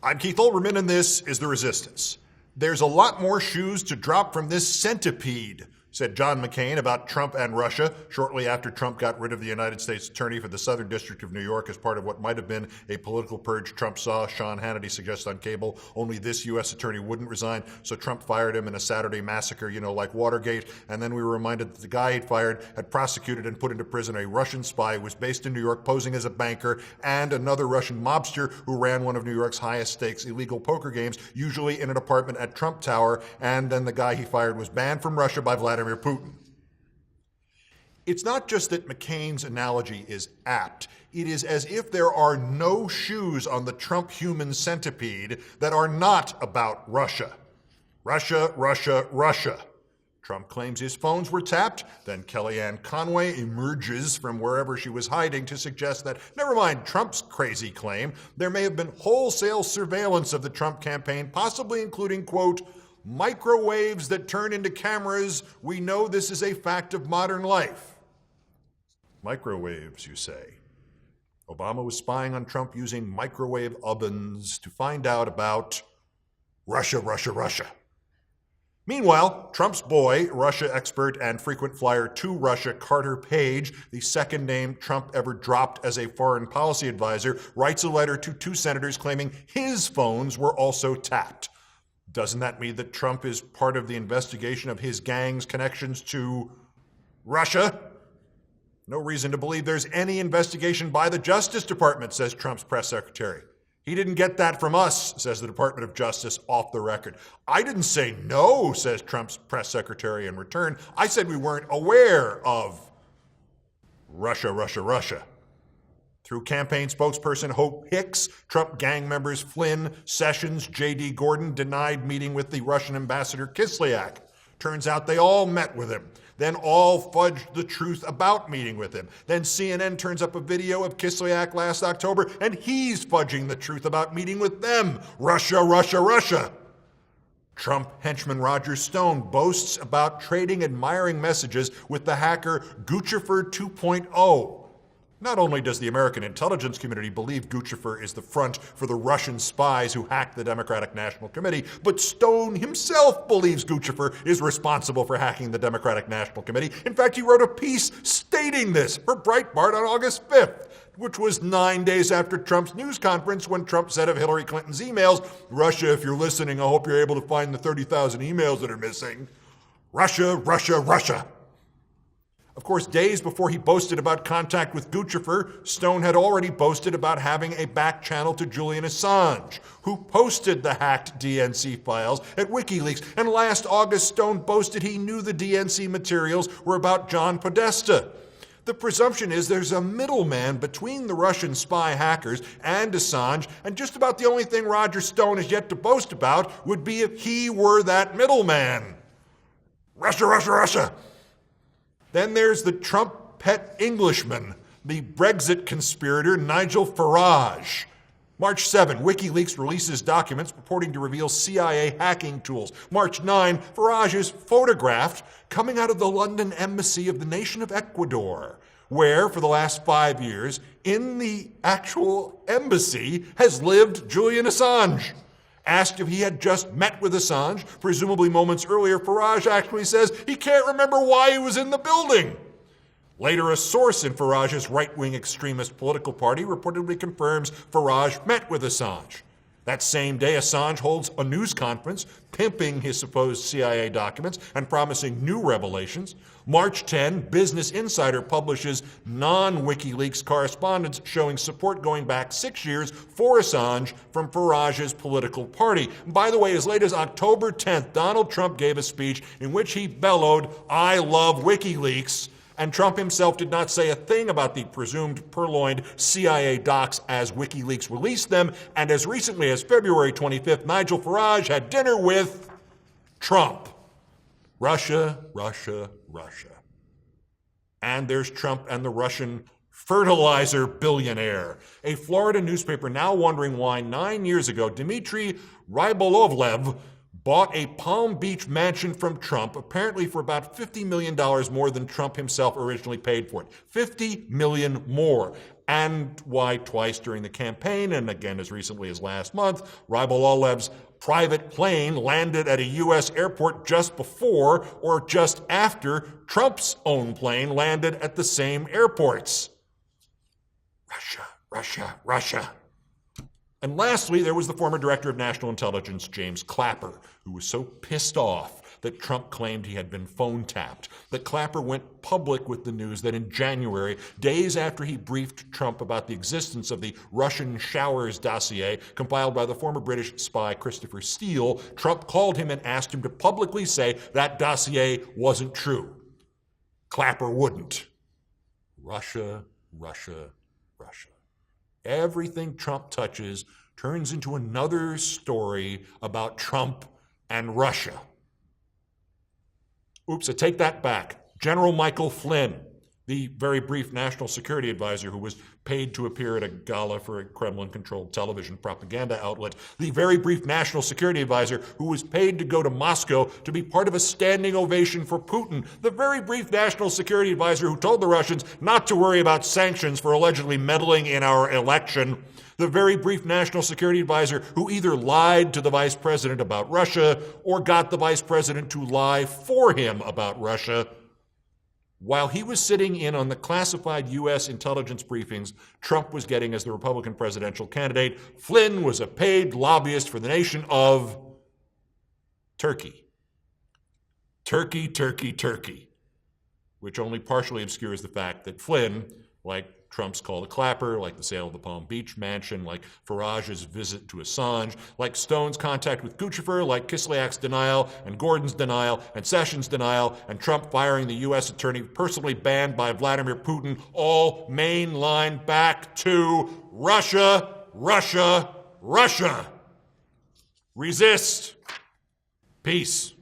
I'm Keith Olbermann, and this is The Resistance. There's a lot more shoes to drop from this centipede, said John McCain about Trump and Russia shortly after Trump got rid of the United States Attorney for the Southern District of New York as part of what might have been a political purge Trump saw. Sean Hannity suggests on cable only this U.S. attorney wouldn't resign, so Trump fired him in a Saturday massacre, like Watergate. And then we were reminded that the guy he'd fired had prosecuted and put into prison a Russian spy who was based in New York posing as a banker, and another Russian mobster who ran one of New York's highest stakes illegal poker games, usually in an apartment at Trump Tower. And then the guy he fired was banned from Russia by Vladimir Putin. It's not just that McCain's analogy is apt. It is as if there are no shoes on the Trump human centipede that are not about Russia. Russia, Russia, Russia. Trump claims his phones were tapped. Then Kellyanne Conway emerges from wherever she was hiding to suggest that, never mind Trump's crazy claim, there may have been wholesale surveillance of the Trump campaign, possibly including, quote, microwaves that turn into cameras. We know this is a fact of modern life. Microwaves, you say? Obama was spying on Trump using microwave ovens to find out about Russia, Russia, Russia. Meanwhile, Trump's boy, Russia expert and frequent flyer to Russia, Carter Page, the second name Trump ever dropped as a foreign policy advisor, writes a letter to two senators claiming his phones were also tapped. Doesn't that mean that Trump is part of the investigation of his gang's connections to Russia? No reason to believe there's any investigation by the Justice Department, says Trump's press secretary. He didn't get that from us, says the Department of Justice off the record. I didn't say no, says Trump's press secretary in return. I said we weren't aware of Russia, Russia, Russia. Through campaign spokesperson Hope Hicks, Trump gang members Flynn, Sessions, J.D. Gordon denied meeting with the Russian ambassador Kislyak. Turns out they all met with him, then all fudged the truth about meeting with him. Then CNN turns up a video of Kislyak last October, and he's fudging the truth about meeting with them. Russia, Russia, Russia. Trump henchman Roger Stone boasts about trading admiring messages with the hacker Guccifer 2.0. Not only does the American intelligence community believe Guccifer is the front for the Russian spies who hacked the Democratic National Committee, but Stone himself believes Guccifer is responsible for hacking the Democratic National Committee. In fact, he wrote a piece stating this for Breitbart on August 5th, which was 9 days after Trump's news conference when Trump said of Hillary Clinton's emails, Russia, if you're listening, I hope you're able to find the 30,000 emails that are missing. Russia, Russia, Russia. Of course, days before he boasted about contact with Guccifer, Stone had already boasted about having a back channel to Julian Assange, who posted the hacked DNC files at WikiLeaks. And last August, Stone boasted he knew the DNC materials were about John Podesta. The presumption is there's a middleman between the Russian spy hackers and Assange, and just about the only thing Roger Stone has yet to boast about would be if he were that middleman. Russia, Russia, Russia. Then there's the Trump pet Englishman, the Brexit conspirator Nigel Farage. March 7, WikiLeaks releases documents purporting to reveal CIA hacking tools. March 9, Farage is photographed coming out of the London embassy of the nation of Ecuador, where, for the last 5 years, in the actual embassy has lived Julian Assange. Asked if he had just met with Assange, presumably moments earlier, Farage actually says he can't remember why he was in the building. Later, a source in Farage's right-wing extremist political party reportedly confirms Farage met with Assange. That same day, Assange holds a news conference pimping his supposed CIA documents and promising new revelations. March 10, Business Insider publishes non-WikiLeaks correspondence showing support going back 6 years for Assange from Farage's political party. By the way, as late as October 10th, Donald Trump gave a speech in which he bellowed, "I love WikiLeaks," and Trump himself did not say a thing about the presumed purloined CIA docs as WikiLeaks released them, and as recently as February 25th, Nigel Farage had dinner with Trump. Russia, Russia, Russia. And there's Trump and the Russian fertilizer billionaire. A Florida newspaper now wondering why 9 years ago, Dmitry Rybolovlev bought a Palm Beach mansion from Trump, apparently for about $50 million more than Trump himself originally paid for it. $50 million more. and why twice during the campaign, and again as recently as last month, Rybolov's private plane landed at a U.S. airport just before or just after Trump's own plane landed at the same airports. Russia, Russia, Russia. And lastly, there was the former director of national intelligence, James Clapper, who was so pissed off that Trump claimed he had been phone tapped, that Clapper went public with the news that in January, days after he briefed Trump about the existence of the Russian showers dossier compiled by the former British spy Christopher Steele, Trump called him and asked him to publicly say that dossier wasn't true. Clapper wouldn't. Russia, Russia, Russia. Everything Trump touches turns into another story about Trump and Russia. Oops, I take that back. General Michael Flynn, the very brief national security advisor who was paid to appear at a gala for a Kremlin-controlled television propaganda outlet, the very brief national security advisor who was paid to go to Moscow to be part of a standing ovation for Putin, the very brief national security advisor who told the Russians not to worry about sanctions for allegedly meddling in our election, the very brief national security advisor who either lied to the vice president about Russia or got the vice president to lie for him about Russia. While he was sitting in on the classified U.S. intelligence briefings Trump was getting as the Republican presidential candidate, Flynn was a paid lobbyist for the nation of Turkey. Turkey, Turkey, Turkey. Which only partially obscures the fact that Flynn, like Trump's call to Clapper, like the sale of the Palm Beach mansion, like Farage's visit to Assange, like Stone's contact with Kuchefer, like Kislyak's denial, and Gordon's denial, and Sessions' denial, and Trump firing the U.S. attorney personally banned by Vladimir Putin, all mainline back to Russia, Russia, Russia. Resist. Peace.